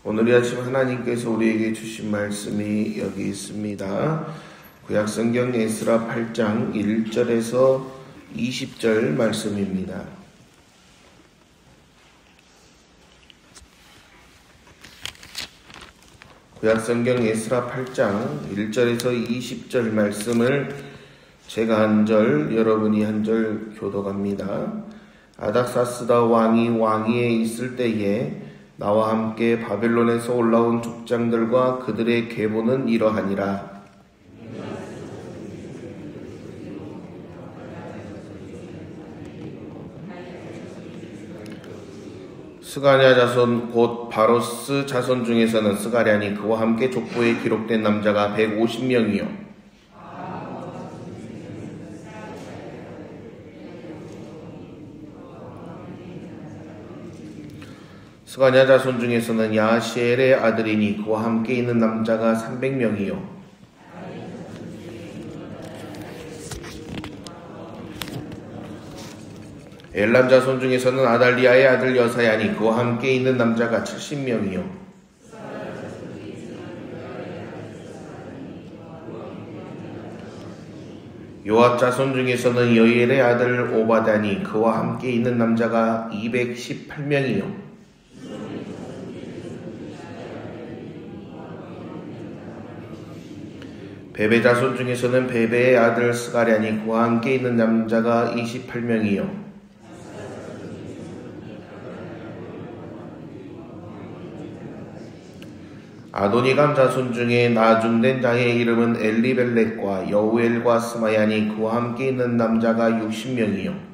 오늘 이 아침 하나님께서 우리에게 주신 말씀이 여기 있습니다. 구약성경 에스라 8장 1절에서 20절 말씀입니다. 구약성경 에스라 8장 1절에서 20절 말씀을 제가 한 절, 여러분이 한 절 교독합니다. 아닥사스다 왕이 왕위에 있을 때에 나와 함께 바벨론에서 올라온 족장들과 그들의 계보는 이러하니라. 스가랴 자손 곧 바로스 자손 중에서는 스가랴니 그와 함께 족보에 기록된 남자가 150명이요 스가랴 자손 중에서는 야시엘의 아들이니 그와 함께 있는 남자가 300명이요 엘람 자손 중에서는 아달리아의 아들 여사야니 그와 함께 있는 남자가 70명이요 요압 자손 중에서는 여이엘의 아들 오바다니 그와 함께 있는 남자가 218명이요 베베 자손 중에서는 베베의 아들 스가랴니 그와 함께 있는 남자가 28명이요 아도니감 자손 중에 나중된 자의 이름은 엘리벨렉과 여우엘과 스마야니 그와 함께 있는 남자가 60명이요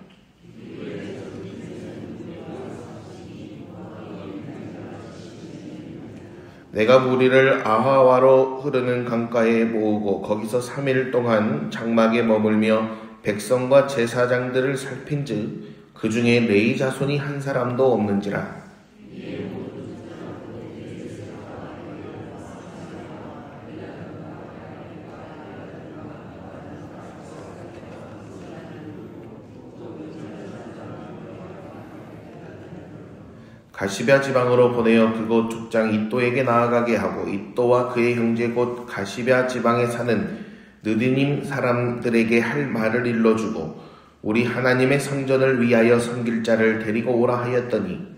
내가 무리를 아하와로 흐르는 강가에 모으고 거기서 3일 동안 장막에 머물며 백성과 제사장들을 살핀즉 그 중에 레위 자손이 한 사람도 없는지라. 가시베아 지방으로 보내어 그곳 족장 이또에게 나아가게 하고 이또와 그의 형제 곧 가시베아 지방에 사는 느디님 사람들에게 할 말을 일러주고 우리 하나님의 성전을 위하여 섬길 자를 데리고 오라 하였더니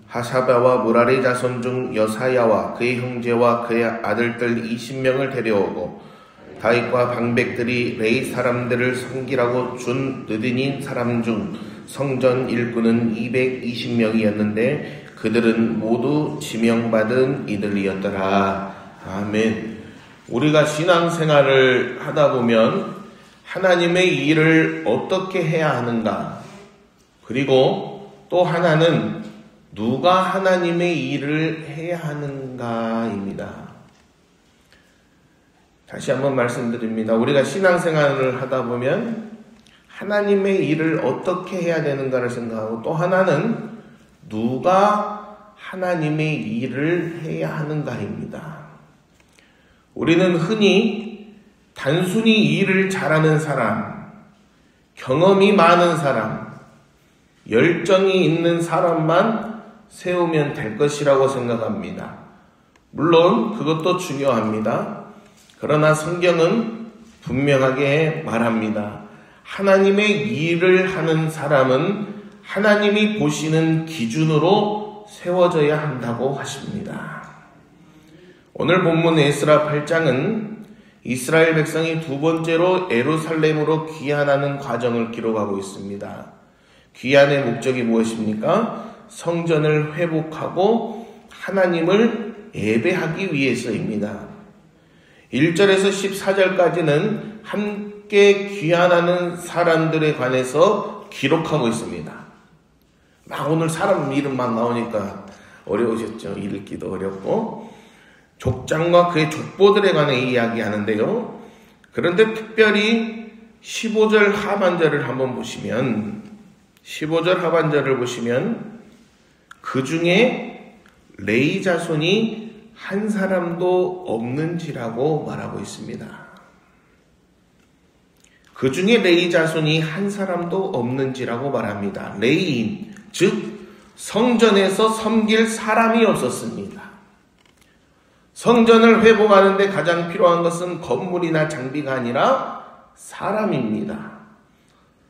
하사바와 무라리 자손 중 여사야와 그의 형제와 그의 아들들 20명을 데려오고 다윗과 방백들이 레위 사람들을 섬기라고 준 느디닌 사람 중 성전 일꾼은 220명이었는데 그들은 모두 지명받은 이들이었더라. 아멘. 우리가 신앙생활을 하다 보면 하나님의 일을 어떻게 해야 하는가, 그리고 또 하나는 누가 하나님의 일을 해야 하는가입니다. 다시 한번 말씀드립니다. 우리가 신앙생활을 하다 보면 하나님의 일을 어떻게 해야 되는가를 생각하고 또 하나는 누가 하나님의 일을 해야 하는가입니다. 우리는 흔히 단순히 일을 잘하는 사람, 경험이 많은 사람, 열정이 있는 사람만 세우면 될 것이라고 생각합니다. 물론 그것도 중요합니다. 그러나 성경은 분명하게 말합니다. 하나님의 일을 하는 사람은 하나님이 보시는 기준으로 세워져야 한다고 하십니다. 오늘 본문 에스라 8장은 이스라엘 백성이 두 번째로 예루살렘으로 귀환하는 과정을 기록하고 있습니다. 귀환의 목적이 무엇입니까? 성전을 회복하고 하나님을 예배하기 위해서입니다. 1절에서 14절까지는 함께 귀환하는 사람들에 관해서 기록하고 있습니다. 막 오늘 사람 이름 막 나오니까 어려우셨죠? 읽기도 어렵고 족장과 그의 족보들에 관해 이야기하는데요. 그런데 특별히 15절 하반절을 한번 보시면 15절 하반절을 보시면 그 중에 레위 자손이 한 사람도 없는지라고 말하고 있습니다. 그 중에 레위 자손이 한 사람도 없는지라고 말합니다. 레위인, 즉 성전에서 섬길 사람이 없었습니다. 성전을 회복하는 데 가장 필요한 것은 건물이나 장비가 아니라 사람입니다.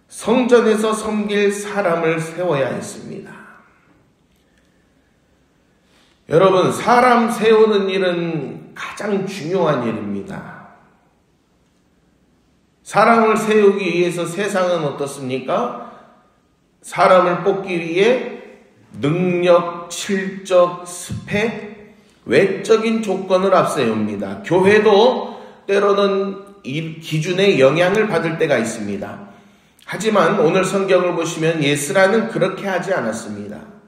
성전에서 섬길 사람을 세워야 했습니다. 여러분, 사람 세우는 일은 가장 중요한 일입니다. 사람을 세우기 위해서 세상은 어떻습니까? 사람을 뽑기 위해 능력, 실적, 스펙, 외적인 조건을 앞세웁니다. 교회도 때로는 이 기준에 영향을 받을 때가 있습니다. 하지만 오늘 성경을 보시면 예스라는 그렇게 하지 않았습니다.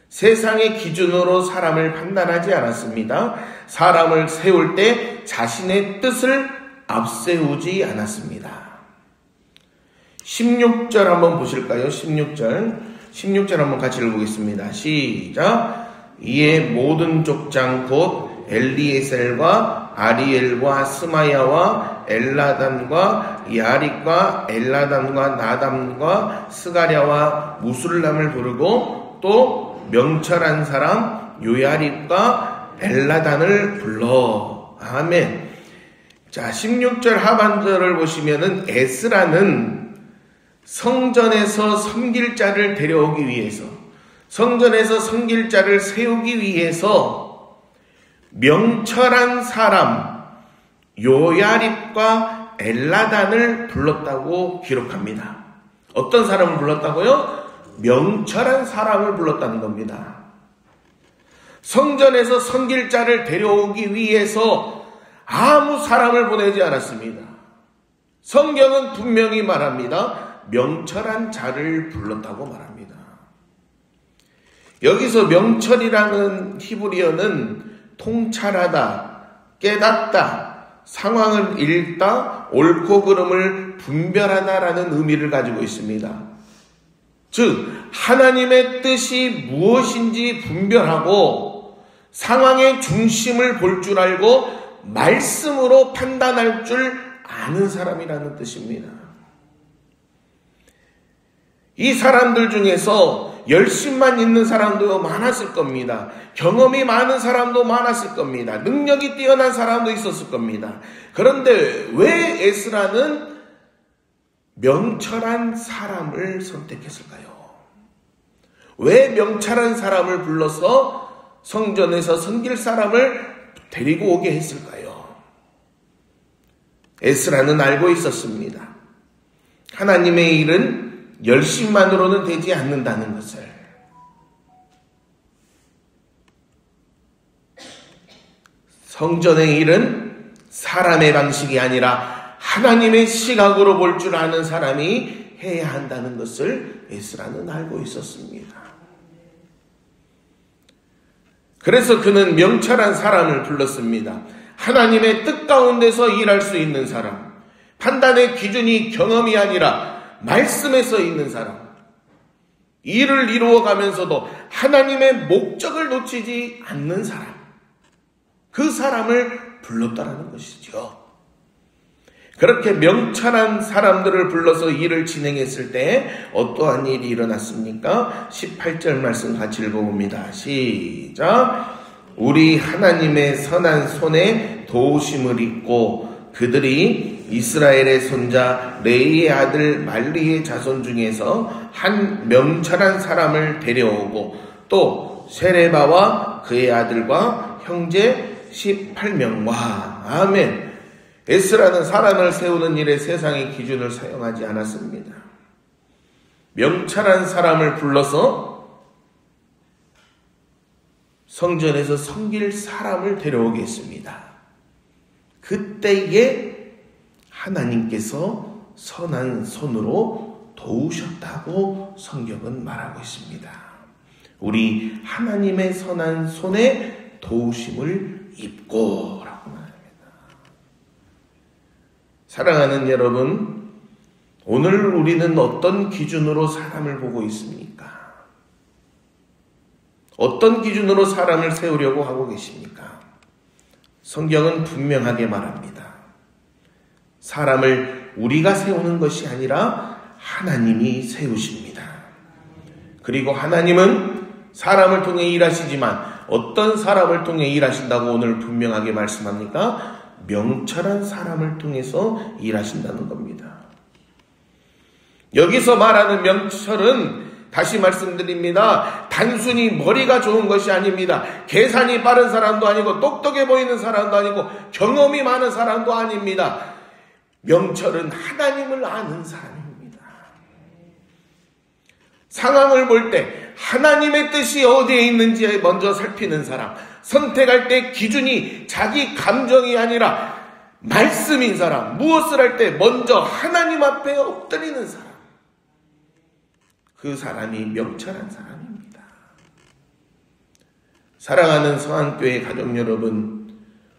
세상의 기준으로 사람을 판단하지 않았습니다. 사람을 세울 때 자신의 뜻을 앞세우지 않았습니다. 16절 한번 보실까요? 16절 한번 같이 읽어보겠습니다. 시작. 이에 모든 족장 곧 엘리에셀과 아리엘과 스마야와 엘라단과 야립과 엘라단과 나담과 스가랴와 무술람을 부르고 또 명철한 사람 요야립과 엘라단을 불러. 아멘. 자, 16절 하반절을 보시면은 에스라는 성전에서 섬길 자를 데려오기 위해서, 성전에서 섬길 자를 세우기 위해서 명철한 사람 요야립과 엘라단을 불렀다고 기록합니다. 어떤 사람을 불렀다고요? 명철한 사람을 불렀다는 겁니다. 성전에서 섬길 자를 데려오기 위해서 아무 사람을 보내지 않았습니다. 성경은 분명히 말합니다. 명철한 자를 불렀다고 말합니다. 여기서 명철이라는 히브리어는 통찰하다, 깨닫다, 상황을 읽다, 옳고 그름을 분별하다라는 의미를 가지고 있습니다. 즉 하나님의 뜻이 무엇인지 분별하고 상황의 중심을 볼 줄 알고 말씀으로 판단할 줄 아는 사람이라는 뜻입니다. 이 사람들 중에서 열심만 있는 사람도 많았을 겁니다. 경험이 많은 사람도 많았을 겁니다. 능력이 뛰어난 사람도 있었을 겁니다. 그런데 왜 에스라는 명철한 사람을 선택했을까요? 왜 명철한 사람을 불러서 성전에서 섬길 사람을 데리고 오게 했을까요? 에스라는 알고 있었습니다. 하나님의 일은 열심만으로는 되지 않는다는 것을. 성전의 일은 사람의 방식이 아니라 하나님의 시각으로 볼 줄 아는 사람이 해야 한다는 것을 에스라는 알고 있었습니다. 그래서 그는 명철한 사람을 불렀습니다. 하나님의 뜻 가운데서 일할 수 있는 사람, 판단의 기준이 경험이 아니라 말씀에서 있는 사람, 일을 이루어가면서도 하나님의 목적을 놓치지 않는 사람, 그 사람을 불렀다라는 것이죠. 그렇게 명철한 사람들을 불러서 일을 진행했을 때 어떠한 일이 일어났습니까? 18절 말씀 같이 읽어봅니다. 시작. 우리 하나님의 선한 손에 도우심을 입고 그들이 이스라엘의 손자 레이의 아들 말리의 자손 중에서 한 명철한 사람을 데려오고 또 세레바와 그의 아들과 형제 18명과 아멘. 에스라는 사람을 세우는 일에 세상의 기준을 사용하지 않았습니다. 명철한 사람을 불러서 성전에서 섬길 사람을 데려오게 했습니다. 그때에 하나님께서 선한 손으로 도우셨다고 성경은 말하고 있습니다. 우리 하나님의 선한 손에 도우심을 입고 라고 말합니다. 사랑하는 여러분, 오늘 우리는 어떤 기준으로 사람을 보고 있습니까? 어떤 기준으로 사람을 세우려고 하고 계십니까? 성경은 분명하게 말합니다. 사람을 우리가 세우는 것이 아니라 하나님이 세우십니다. 그리고 하나님은 사람을 통해 일하시지만 어떤 사람을 통해 일하신다고 오늘 분명하게 말씀합니까? 명철한 사람을 통해서 일하신다는 겁니다. 여기서 말하는 명철은 다시 말씀드립니다. 단순히 머리가 좋은 것이 아닙니다. 계산이 빠른 사람도 아니고 똑똑해 보이는 사람도 아니고 경험이 많은 사람도 아닙니다. 명철은 하나님을 아는 사람입니다. 상황을 볼 때 하나님의 뜻이 어디에 있는지 먼저 살피는 사람, 선택할 때 기준이 자기 감정이 아니라 말씀인 사람, 무엇을 할 때 먼저 하나님 앞에 엎드리는 사람, 그 사람이 명철한 사람입니다. 사랑하는 성안교회 가족 여러분,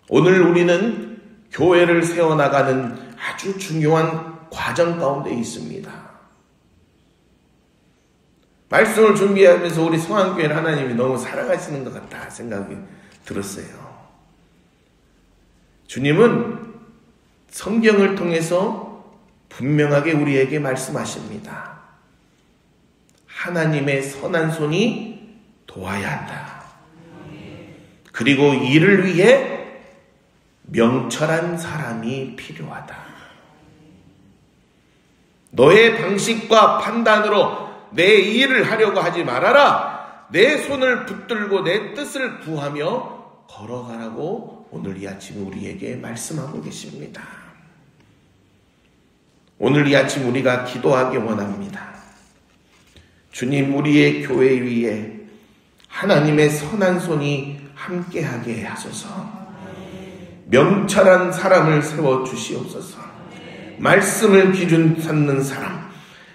오늘 우리는 교회를 세워나가는 아주 중요한 과정 가운데 있습니다. 말씀을 준비하면서 우리 성안교회를 하나님이 너무 사랑하시는 것 같다 생각이 들었어요. 주님은 성경을 통해서 분명하게 우리에게 말씀하십니다. 하나님의 선한 손이 도와야 한다. 그리고 이를 위해 명철한 사람이 필요하다. 너의 방식과 판단으로 내 일을 하려고 하지 말아라. 내 손을 붙들고 내 뜻을 구하며 걸어가라고 오늘 이 아침 우리에게 말씀하고 계십니다. 오늘 이 아침 우리가 기도하기 원합니다. 주님, 우리의 교회 위에 하나님의 선한 손이 함께하게 하소서. 명철한 사람을 세워주시옵소서. 말씀을 기준 삼는 사람,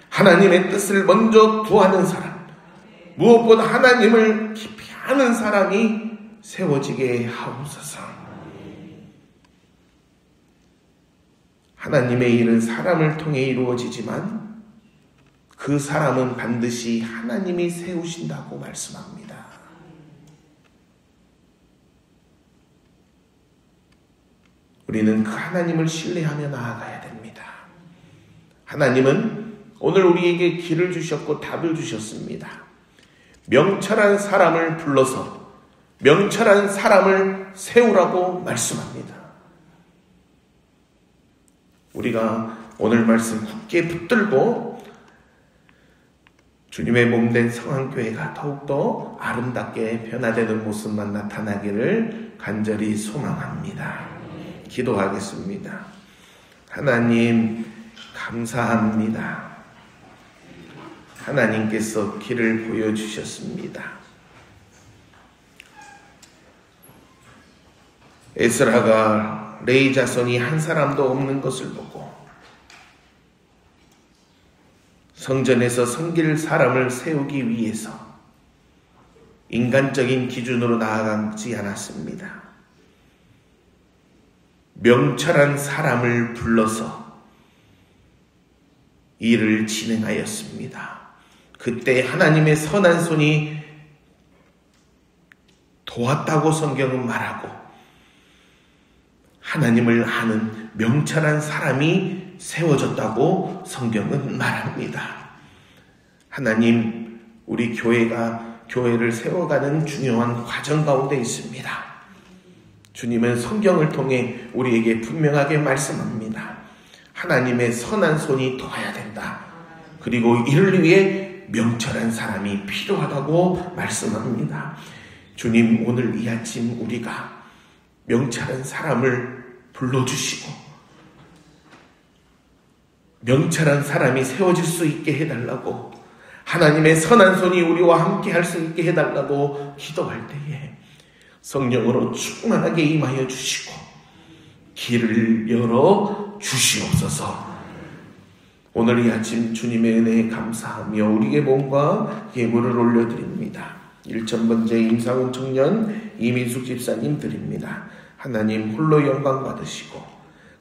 하나님의 뜻을 먼저 구하는 사람, 무엇보다 하나님을 깊이 아는 사람이 세워지게 하옵소서. 하나님의 일은 사람을 통해 이루어지지만 그 사람은 반드시 하나님이 세우신다고 말씀합니다. 우리는 그 하나님을 신뢰하며 나아가야 됩니다. 하나님은 오늘 우리에게 길을 주셨고 답을 주셨습니다. 명철한 사람을 불러서 명철한 사람을 세우라고 말씀합니다. 우리가 오늘 말씀 굳게 붙들고 주님의 몸된 성안교회가 더욱더 아름답게 변화되는 모습만 나타나기를 간절히 소망합니다. 기도하겠습니다. 하나님, 감사합니다. 하나님께서 길을 보여주셨습니다. 에스라가 레위 자손이 한 사람도 없는 것을 보고 성전에서 섬길 사람을 세우기 위해서 인간적인 기준으로 나아가지 않았습니다. 명철한 사람을 불러서 일을 진행하였습니다. 그때 하나님의 선한 손이 도왔다고 성경은 말하고 하나님을 아는 명철한 사람이 세워졌다고 성경은 말합니다. 하나님, 우리 교회를 세워가는 중요한 과정 가운데 있습니다. 주님은 성경을 통해 우리에게 분명하게 말씀합니다. 하나님의 선한 손이 도와야 된다. 그리고 이를 위해 명철한 사람이 필요하다고 말씀합니다. 주님, 오늘 이 아침 우리가 명철한 사람을 불러주시고 명철한 사람이 세워질 수 있게 해달라고, 하나님의 선한 손이 우리와 함께 할 수 있게 해달라고 기도할 때에 성령으로 충만하게 임하여 주시고 길을 열어 주시옵소서. 오늘 이 아침 주님의 은혜에 감사하며 우리의 몸과 예물을 올려드립니다. 1,000번째 임상훈 청년 이민숙 집사님 드립니다. 하나님 홀로 영광 받으시고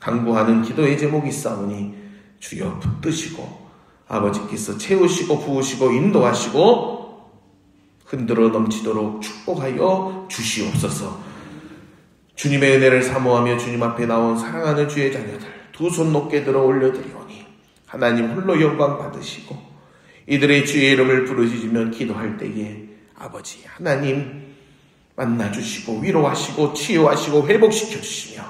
간구하는 기도의 제목이 있사오니 주여 붙드시고 아버지께서 채우시고 부으시고 인도하시고 흔들어 넘치도록 축복하여 주시옵소서. 주님의 은혜를 사모하며 주님 앞에 나온 사랑하는 주의 자녀들 두 손 높게 들어 올려드리오니 하나님 홀로 영광 받으시고 이들의 주의 이름을 부르짖으며 기도할 때에 아버지 하나님 만나주시고 위로하시고 치유하시고 회복시켜 주시며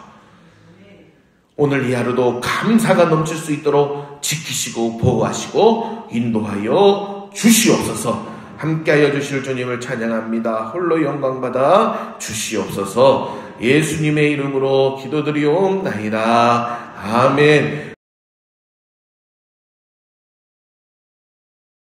오늘 이 하루도 감사가 넘칠 수 있도록 지키시고 보호하시고 인도하여 주시옵소서. 함께하여 주실 주님을 찬양합니다. 홀로 영광받아 주시옵소서. 예수님의 이름으로 기도드리옵나이다. 아멘.